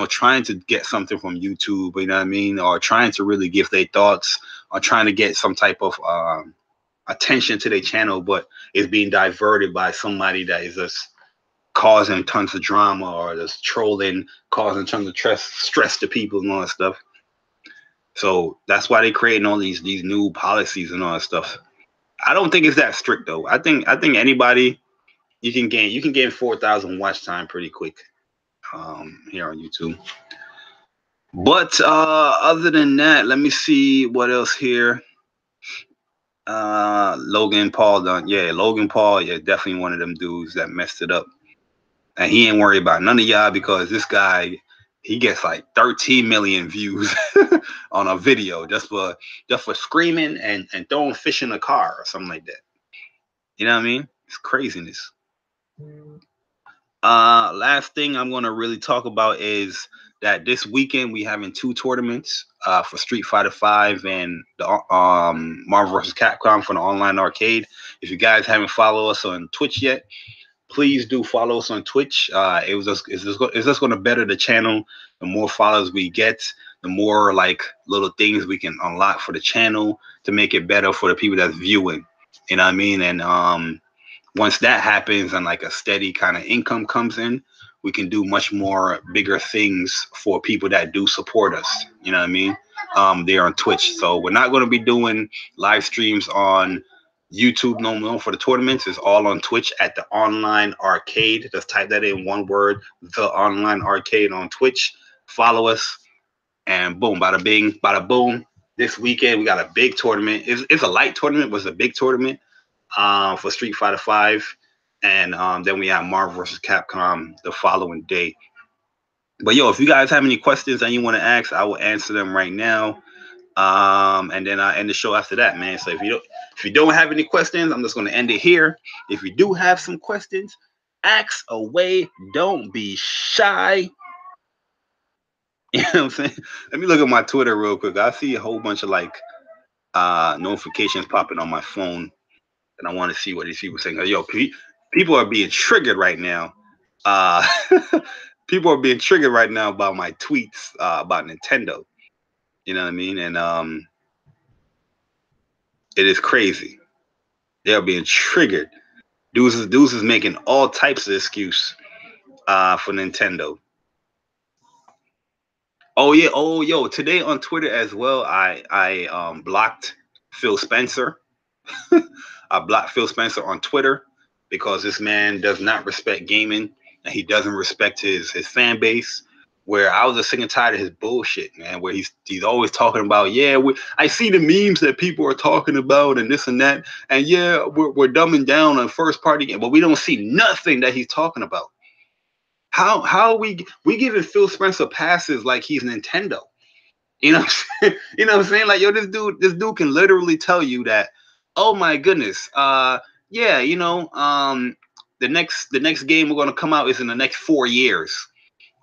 trying to get something from YouTube, you know what I mean, or trying to really give their thoughts or trying to get some type of attention to their channel, but it's being diverted by somebody that is just causing tons of drama or just trolling, causing tons of stress to people and all that stuff. So that's why they're creating all these new policies and all that stuff. I don't think it's that strict though. I think anybody you can gain 4,000 watch time pretty quick here on YouTube. But other than that, let me see what else here. Logan Paul done. Yeah, Logan Paul, yeah, definitely one of them dudes that messed it up. And he ain't worried about none of y'all because this guy, he gets like 13 million views on a video just for screaming and throwing fish in a car or something like that. You know what I mean? It's craziness. Last thing I'm going to really talk about is that this weekend we having 2 tournaments for Street Fighter 5 and the Marvel vs. Capcom for the online arcade. If you guys haven't followed us on Twitch yet, please do follow us on Twitch. It's just going to better the channel. The more followers we get, the more like little things we can unlock for the channel to make it better for the people that's viewing. You know what I mean? And once that happens and like a steady kind of income comes in, we can do much more bigger things for people that do support us. You know what I mean? They're on Twitch. So we're not going to be doing live streams on YouTube no more for the tournaments. It's all on Twitch at the Online Arcade. Just type that in one word, the Online Arcade on Twitch. Follow us, and boom, bada bing, bada boom. This weekend we got a big tournament. It's a light tournament, but it's a big tournament for Street Fighter 5. And then we have Marvel vs. Capcom the following day. But yo, if you guys have any questions that you want to ask, I will answer them right now. And then I end the show after that, man. So if you don't have any questions, I'm just gonna end it here. If you do have some questions, ask away. Don't be shy. You know what I'm saying? Let me look at my Twitter real quick. I see a whole bunch of like notifications popping on my phone, and I want to see what these people saying. Yo, people are being triggered right now. People are being triggered right now by my tweets about Nintendo. You know what I mean? And it is crazy. They're being triggered. Dudes is making all types of excuse for Nintendo. Oh yeah, oh yo, today on Twitter as well, I blocked Phil Spencer. I blocked Phil Spencer on Twitter because this man does not respect gaming, and he doesn't respect his fan base. Where I was just sick and tired of his bullshit, man. Where he's always talking about, yeah, I see the memes that people are talking about and this and that, and yeah, we're dumbing down on first party game, but we don't see nothing that he's talking about. How we giving Phil Spencer passes like he's Nintendo? You know what I'm saying? You know what I'm saying? Like, yo, this dude can literally tell you that, oh my goodness, yeah, you know, the next game we're gonna come out is in the next 4 years.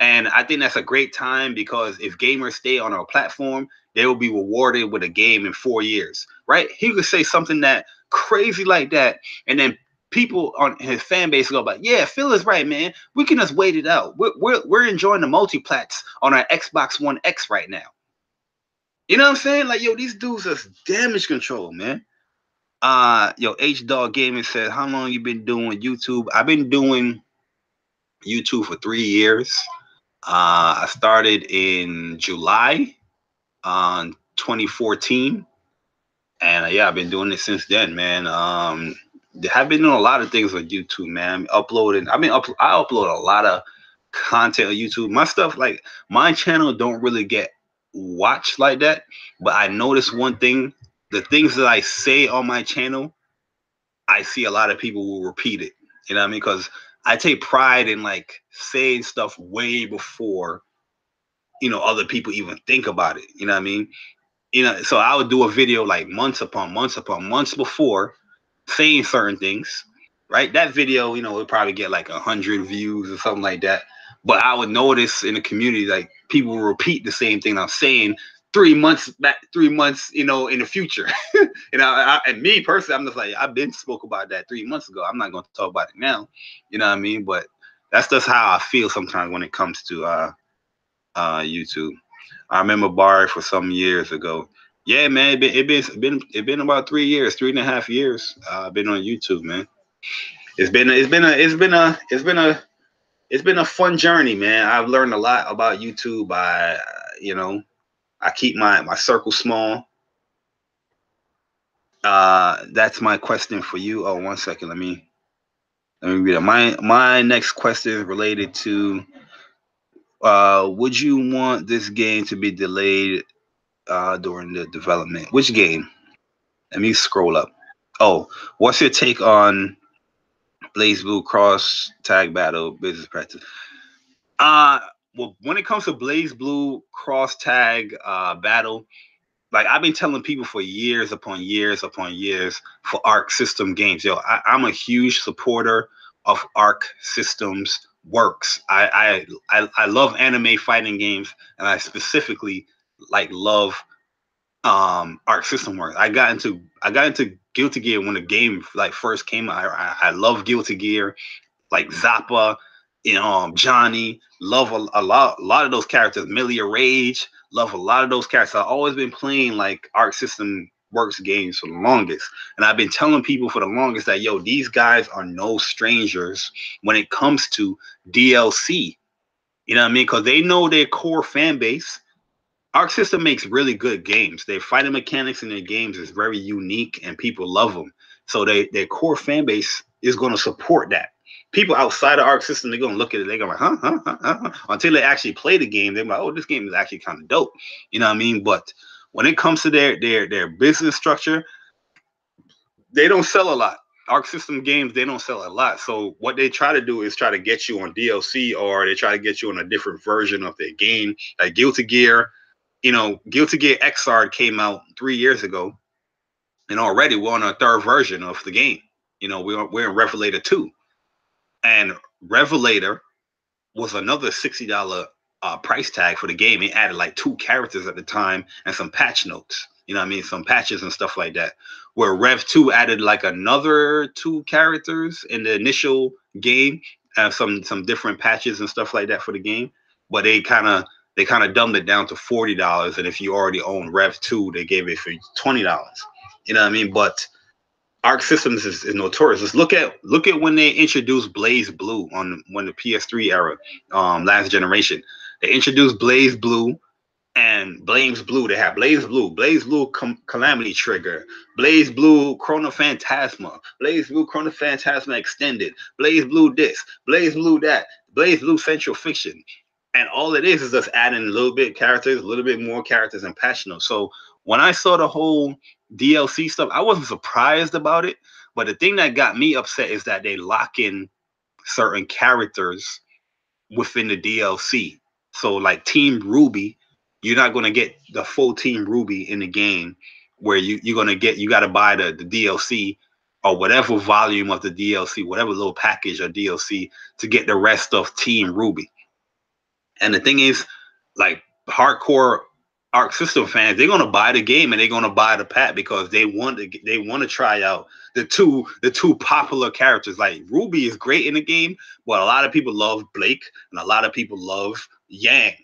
And I think that's a great time, because if gamers stay on our platform, they will be rewarded with a game in 4 years, right? He could say something that crazy like that, and then people on his fan base go like, yeah, Phil is right, man. We can just wait it out. We're enjoying the multiplats on our Xbox One X right now. You know what I'm saying? Like, yo, these dudes are damage control, man. Yo, H Dog Gaming said, how long you been doing YouTube? I've been doing YouTube for 3 years. I started in July 2014, and yeah, I've been doing it since then, man. I've been doing a lot of things on YouTube, man. I upload a lot of content on YouTube. My stuff, like, my channel don't really get watched like that, but I noticed one thing: the things that I say on my channel, I see a lot of people will repeat it. You know what I mean? Because I take pride in like saying stuff way before, you know, other people even think about it. You know what I mean? You know, so I would do a video like months upon months before, saying certain things, right? That video, you know, would probably get like 100 views or something like that. But I would notice in the community, like, people will repeat the same thing I'm saying 3 months back, 3 months, you know, in the future. You know, and me personally, I'm just like, I've been spoke about that 3 months ago. I'm not going to talk about it now. You know what I mean? But that's just how I feel sometimes when it comes to YouTube. I remember Barry for some years ago. Yeah, man, it been about 3 years, 3.5 years. I've been on YouTube, man. It's been a fun journey, man. I've learned a lot about YouTube. You know, I keep my circle small. That's my question for you. Oh, 1 second. Let me read it. My next question is related to, would you want this game to be delayed during the development? Which game? Let me scroll up. Oh, what's your take on BlazBlue cross tag battle business practice? Well, when it comes to BlazBlue cross tag battle, like, I've been telling people for years upon years upon years for Arc System games. Yo, I'm a huge supporter of Arc Systems works. I love anime fighting games, and I specifically like love Arc System works. I got into Guilty Gear when the game like first came out. I love Guilty Gear, like Zappa, you know, Johnny. Love a lot of those characters. Milia Rage. Love a lot of those characters. I've always been playing like Arc System Works games for the longest. And I've been telling people for the longest that, yo, these guys are no strangers when it comes to DLC. You know what I mean? Because they know their core fan base. Arc System makes really good games. Their fighting mechanics in their games is very unique, and people love them. So their core fan base is going to support that. People outside of Arc System, they're going to look at it. They're going to like, huh? Until they actually play the game, they're like, oh, this game is actually kind of dope. You know what I mean? But when it comes to their business structure, they don't sell a lot. Arc System games, they don't sell a lot. So what they try to do is try to get you on DLC, or they try to get you on a different version of their game, like Guilty Gear. You know, Guilty Gear Xrd came out 3 years ago, and already we're on a third version of the game. You know, we're in Revelator 2, and Revelator was another $60 price tag for the game. It added like 2 characters at the time and some patch notes. You know what I mean? Some patches and stuff like that. Where Rev 2 added like another 2 characters in the initial game, some different patches and stuff like that for the game. But they kind of dumbed it down to $40. And if you already own Rev 2, they gave it for $20. You know what I mean? But Arc Systems is notorious. Let's look at when they introduced Blaze Blue on the PS3 era, last generation. They introduced Blaze Blue and Blaze Blue. They have Blaze Blue Calamity Trigger, Blaze Blue Chrono Phantasma, Blaze Blue Chrono Phantasma Extended, Blaze Blue this, Blaze Blue that, Blaze Blue Central Fiction. And all it is just adding a little bit characters, a little bit more characters and patch notes. So when I saw the whole DLC stuff, I wasn't surprised about it. But the thing that got me upset is that they lock in certain characters within the DLC. So like Team Ruby, you're not going to get the full Team Ruby in the game, where you're going to get, you got to buy the DLC or whatever volume of the DLC, whatever little package or DLC to get the rest of Team Ruby. And the thing is, like, hardcore Arc System fans, they're gonna buy the game and they're gonna buy the pack because they want to try out the two popular characters. Like, Ruby is great in the game, but a lot of people love Blake and a lot of people love Yang.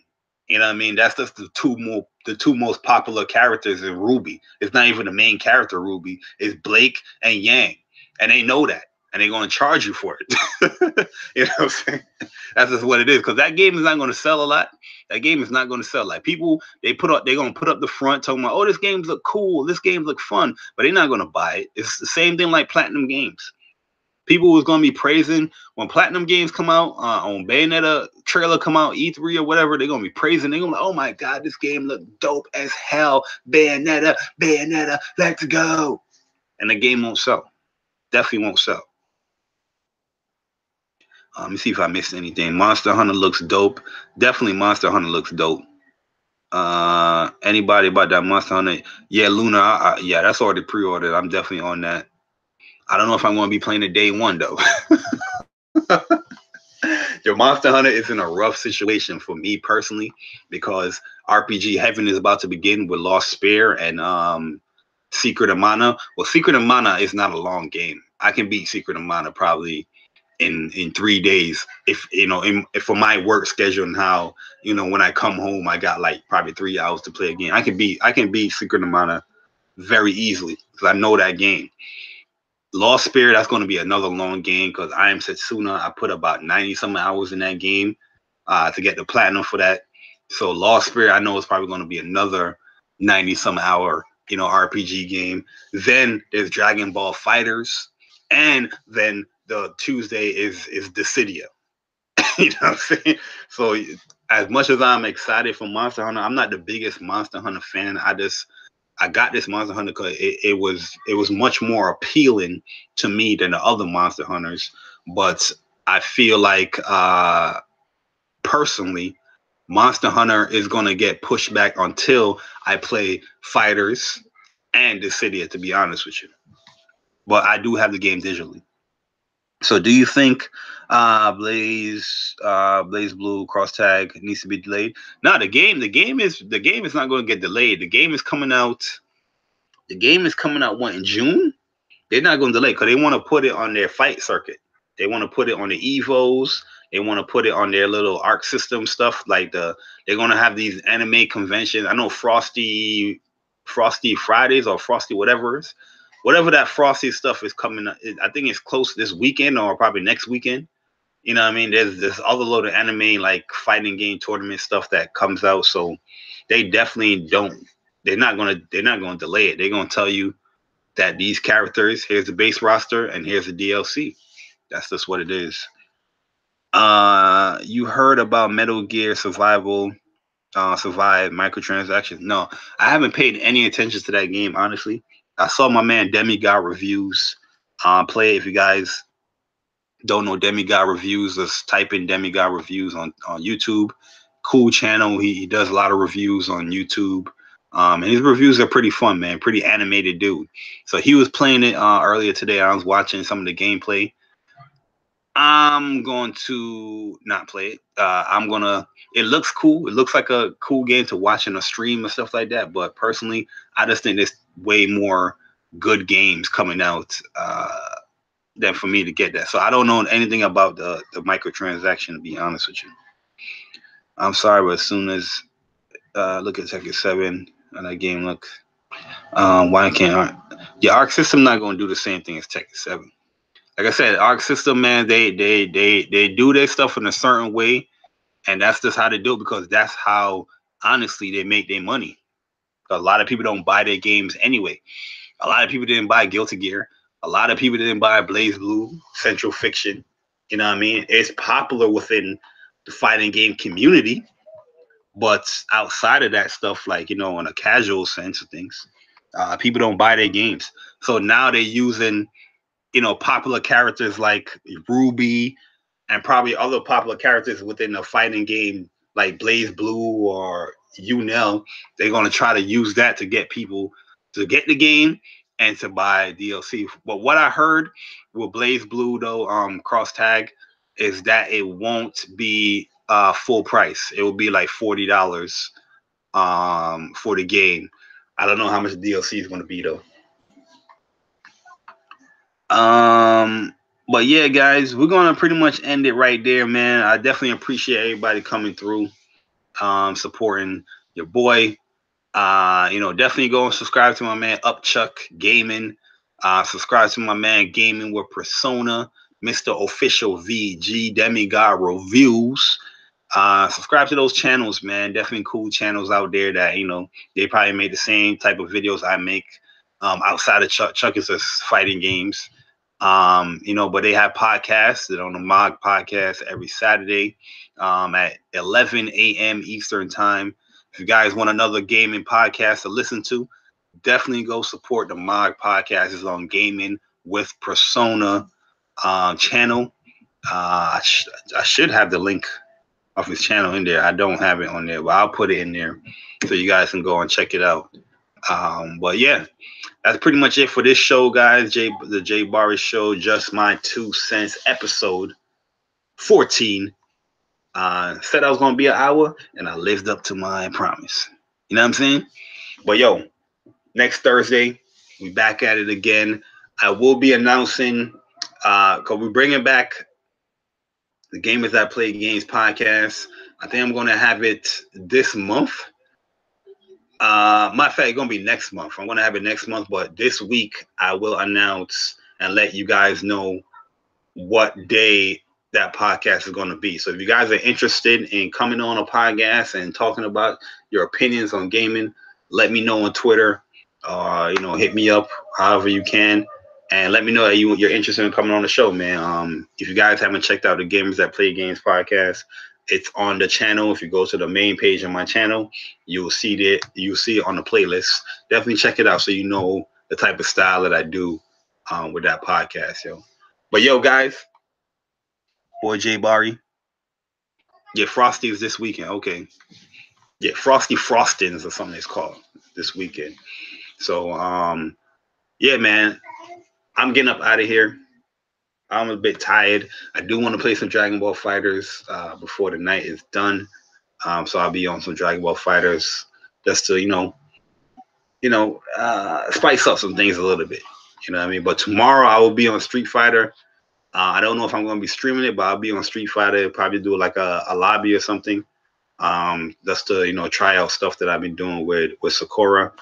You know what I mean? That's just the two most popular characters in Ruby. It's not even the main character, Ruby. It's Blake and Yang. And they know that. And they're going to charge you for it. You know what I'm saying? That's just what it is. Because that game is not going to sell a lot. That game is not going to sell. Like, people, they're going to put up the front talking about, oh, this game look cool. This game look fun. But they're not going to buy it. It's the same thing like Platinum Games. People was going to be praising when Platinum Games come out, on Bayonetta trailer come out, E3 or whatever, they're going to be praising. They're going to be like, oh my God, this game look dope as hell. Bayonetta, let's go. And the game won't sell. Definitely won't sell. Let me see if I missed anything. Monster Hunter looks dope. Definitely Monster Hunter looks dope. Anybody about that Monster Hunter? Yeah, Luna. Yeah, that's already pre-ordered. I'm definitely on that. I don't know if I'm going to be playing it day one, though. Your Monster Hunter is in a rough situation for me personally, because RPG Heaven is about to begin with Lost Spear and Secret of Mana. Well, Secret of Mana is not a long game. I can beat Secret of Mana probably in 3 days, if you know, if for my work schedule and how, you know, when I come home I got like probably 3 hours to play a game. I can beat Secret of Mana very easily because I know that game. Lost Spirit, that's going to be another long game because I Am Setsuna, I put about 90 some hours in that game to get the platinum for that. So Lost Spirit, I know it's probably going to be another 90 some hour, you know, RPG game. Then there's Dragon Ball Fighters, and then the Tuesday is Dissidia. You know what I'm saying? So as much as I'm excited for Monster Hunter, I'm not the biggest Monster Hunter fan. I got this Monster Hunter because it was much more appealing to me than the other Monster Hunters. But I feel like personally, Monster Hunter is going to get pushed back until I play Fighters and Dissidia, to be honest with you. But I do have the game digitally. So do you think Blaze Blue cross tag needs to be delayed? No, the game is not going to get delayed. The game is coming out. The game is coming out in June. They're not going to delay because they want to put it on their fight circuit. They want to put it on the Evos. They want to put it on their little Arc System stuff. Like they're going to have these anime conventions. I know Frosty Frosty Fridays or Frosty whatever it is. Whatever that Frosty stuff is coming, I think it's close this weekend or probably next weekend. You know what I mean? There's this other load of anime like fighting game tournament stuff that comes out. So they definitely don't. They're not gonna delay it. They're gonna tell you that these characters, here's the base roster and here's the DLC. That's just what it is. You heard about Metal Gear Survive microtransactions? No, I haven't paid any attention to that game, honestly. I saw my man Demigod reviews play. If you guys don't know Demigod reviews, just type in Demigod reviews on YouTube. Cool channel. He does a lot of reviews on YouTube. And his reviews are pretty fun, man. Pretty animated dude. So he was playing it earlier today. I was watching some of the gameplay. I'm going to not play it. It looks cool. It looks like a cool game to watch in a stream and stuff like that. But personally, I just think there's way more good games coming out than for me to get that. So I don't know anything about the microtransaction, to be honest with you. I'm sorry, but as soon as look at Tekken 7 and that game looks, why can't Arc System not going to do the same thing as Tekken 7? Like I said, Arc System, man, they do their stuff in a certain way, and that's just how they do it because that's how honestly they make their money. A lot of people don't buy their games anyway. A lot of people didn't buy Guilty Gear. A lot of people didn't buy Blaze Blue, Central Fiction. You know what I mean? It's popular within the fighting game community, but outside of that stuff, like, you know, in a casual sense of things, people don't buy their games. So now they're using, you know, popular characters like Ruby and probably other popular characters within the fighting game like Blaze Blue or Unel. They're going to try to use that to get people to get the game and to buy DLC. But what I heard with Blaze Blue, though, cross tag, is that it won't be full price. It will be like $40 for the game. I don't know how much the DLC is going to be, though. But yeah, guys, we're gonna pretty much end it right there, man. I definitely appreciate everybody coming through, supporting your boy. You know, definitely go and subscribe to my man Upchuck Gaming. Subscribe to my man Gaming with Persona, Mr. Official VG Demigod Reviews. Subscribe to those channels, man. Definitely cool channels out there that, you know, they probably make the same type of videos I make. Outside of Chuck, Chuck is just fighting games. You know, but they have podcasts. They're on the MOG podcast every Saturday at 11 a.m. Eastern time. If you guys want another gaming podcast to listen to, definitely go support the MOG podcast. It's on Gaming with Persona channel. I should have the link of his channel in there. I don't have it on there, but I'll put it in there so you guys can go and check it out. But yeah, that's pretty much it for this show, guys. The JayBari Show, just my 2 cents, episode 14. Said I was gonna be an hour, and I lived up to my promise. You know what I'm saying? But yo, next Thursday, we back at it again. I will be announcing, cause we're bringing back the Gamers That Play Games podcast. I think I'm gonna have it this month. Matter of fact, it's gonna be next month. I'm gonna have it next month, but this week I will announce and let you guys know what day that podcast is gonna be. So if you guys are interested in coming on a podcast and talking about your opinions on gaming, let me know on Twitter. You know, hit me up however you can, and let me know that you're interested in coming on the show, man. If you guys haven't checked out the Gamers That Play Games podcast, it's on the channel. If you go to the main page of my channel, you'll see it. You'll see it on the playlist. Definitely check it out so you know the type of style that I do with that podcast, yo. But yo, guys, boy JayBari. Yeah, Frosties this weekend. Okay. Yeah, Frosty Frostings or something it's called this weekend. So yeah, man, I'm getting up out of here. I'm a bit tired. I do want to play some Dragon Ball Fighters before the night is done. So I'll be on some Dragon Ball Fighters just to, you know, spice up some things a little bit. You know what I mean? But tomorrow I will be on Street Fighter. I don't know if I'm going to be streaming it, but I'll be on Street Fighter. Probably do like a lobby or something. Just to, you know, try out stuff that I've been doing with Sakura.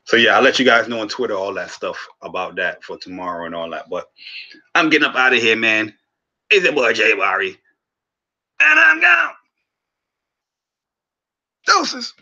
So yeah, I'll let you guys know on Twitter all that stuff about that for tomorrow and all that. But I'm getting up out of here, man. It's your boy JayBari, and I'm gone. Doses.